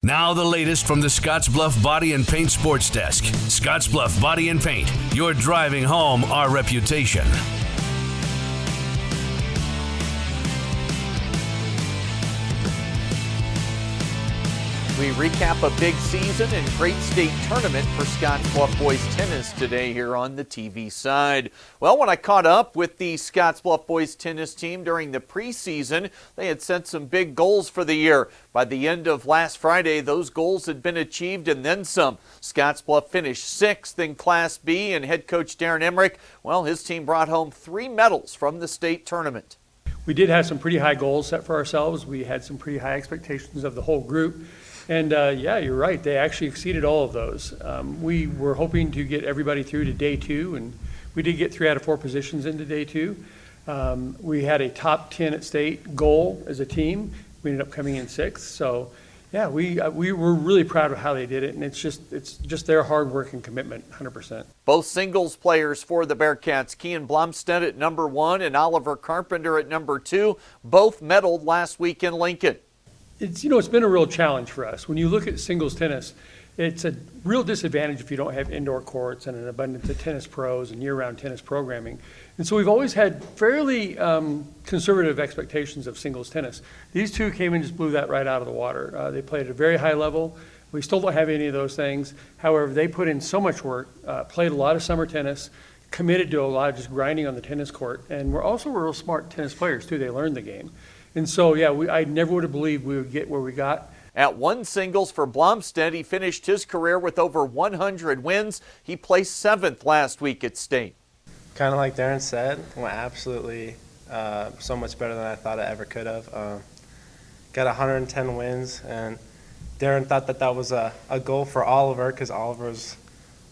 Now the latest from the Scottsbluff Body and Paint Sports Desk. Scottsbluff Body and Paint, you're driving home our reputation. We recap a big season and great state tournament for Scottsbluff boys tennis today here on the TV side. Well, when I caught up with the Scottsbluff boys tennis team during the preseason, they had set some big goals for the year. By the end of last Friday, those goals had been achieved and then some. Scottsbluff finished 6th in Class B, and head coach Darren Emmerich, well, his team brought home 3 medals from the state tournament. We did have some pretty high goals set for ourselves. We had some pretty high expectations of the whole group. And yeah, you're right. They actually exceeded all of those. We were hoping to get everybody through to day 2, and we did get 3 out of 4 positions into day 2. We had a top 10 at state goal as a team. We ended up coming in 6th. So yeah, we were really proud of how they did it, and it's just their hard work and commitment, 100%. Both singles players for the Bearcats, Kean Blomstead at number 1 and Oliver Carpenter at number 2, both medaled last week in Lincoln. It's been a real challenge for us. When you look at singles tennis, it's a real disadvantage if you don't have indoor courts and an abundance of tennis pros and year-round tennis programming. And so we've always had fairly conservative expectations of singles tennis. These two came and just blew that right out of the water. They played at a very high level. We still don't have any of those things. However, they put in so much work, played a lot of summer tennis, committed to a lot of just grinding on the tennis court. And we're also real smart tennis players too. They learned the game. And so, yeah, I never would have believed we would get where we got. At 1 singles for Blomstead, he finished his career with over 100 wins. He placed 7th last week at state. Kind of like Darren said, went absolutely so much better than I thought I ever could have. Got 110 wins, and Darren thought that was a goal for Oliver, because Oliver was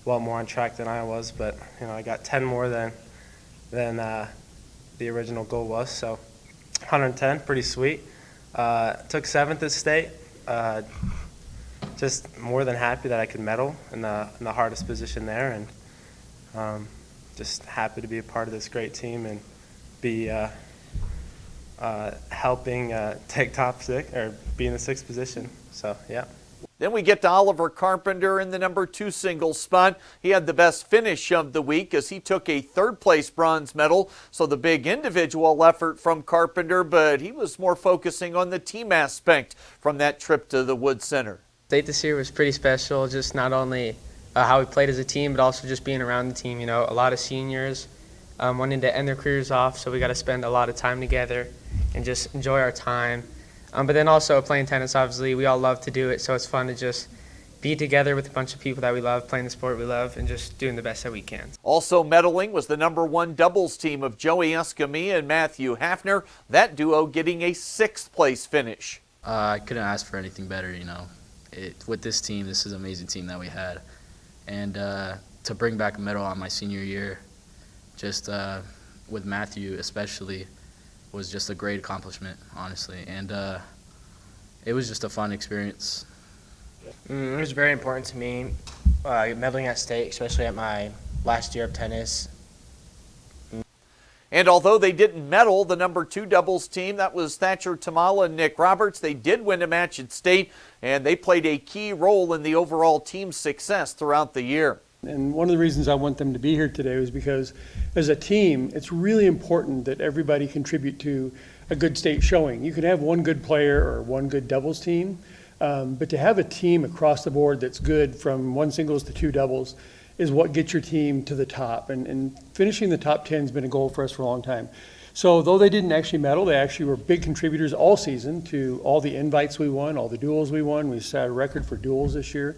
a lot more on track than I was. But I got 10 more than the original goal was. So 110, pretty sweet. Took 7th at state. Just more than happy that I could medal in the hardest position there, and just happy to be a part of this great team and be helping take top 6 or be in the 6th position. So yeah. Then we get to Oliver Carpenter in the number 2 singles spot. He had the best finish of the week as he took a 3rd place bronze medal. So the big individual effort from Carpenter, but he was more focusing on the team aspect from that trip to the Wood Center. State this year was pretty special, just not only how we played as a team, but also just being around the team. A lot of seniors wanting to end their careers off, so we got to spend a lot of time together and just enjoy our time. But then also playing tennis, obviously, we all love to do it, so it's fun to just be together with a bunch of people that we love, playing the sport we love, and just doing the best that we can. Also medaling was the number 1 doubles team of Joey Escamilla and Matthew Hafner, that duo getting a 6th place finish. I couldn't ask for anything better, with this team, this is an amazing team that we had. And to bring back a medal on my senior year, just with Matthew especially, was just a great accomplishment, honestly, and it was just a fun experience. It was very important to me, medaling at state, especially at my last year of tennis. And although they didn't medal, the number 2 doubles team, that was Thatcher Tamala and Nick Roberts, they did win a match at state, and they played a key role in the overall team's success throughout the year. And one of the reasons I want them to be here today was because as a team, it's really important that everybody contribute to a good state showing. You can have one good player or one good doubles team, but to have a team across the board that's good from 1 singles to 2 doubles is what gets your team to the top. And finishing the top 10 has been a goal for us for a long time. So though they didn't actually medal, they actually were big contributors all season to all the invites we won, all the duels we won. We set a record for duels this year.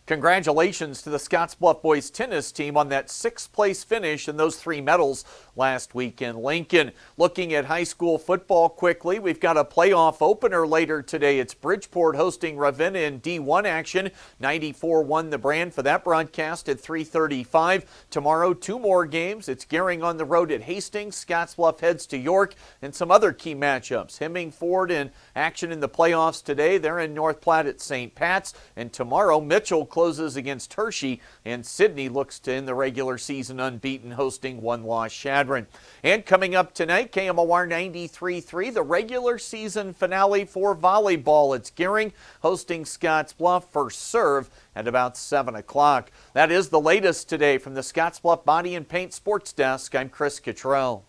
Congratulations to the Scottsbluff boys tennis team on that 6th place finish and those 3 medals last week in Lincoln. Looking at high school football quickly, we've got a playoff opener later today. It's Bridgeport hosting Ravenna in D1 action. 94 won the brand for that broadcast at 3:35. Tomorrow, 2 more games. It's Gehring on the road at Hastings. Scottsbluff heads to York, and some other key matchups. Hemmingford in action in the playoffs today. They're in North Platte at St. Pat's, and tomorrow Mitchell closes against Hershey, and Sydney looks to end the regular season unbeaten, hosting one-loss Chadron. And coming up tonight, KMOR 93.3, the regular season finale for volleyball. It's Gearing hosting Scottsbluff, first serve at about 7 o'clock. That is the latest today from the Scottsbluff Body and Paint Sports Desk. I'm Chris Cottrell.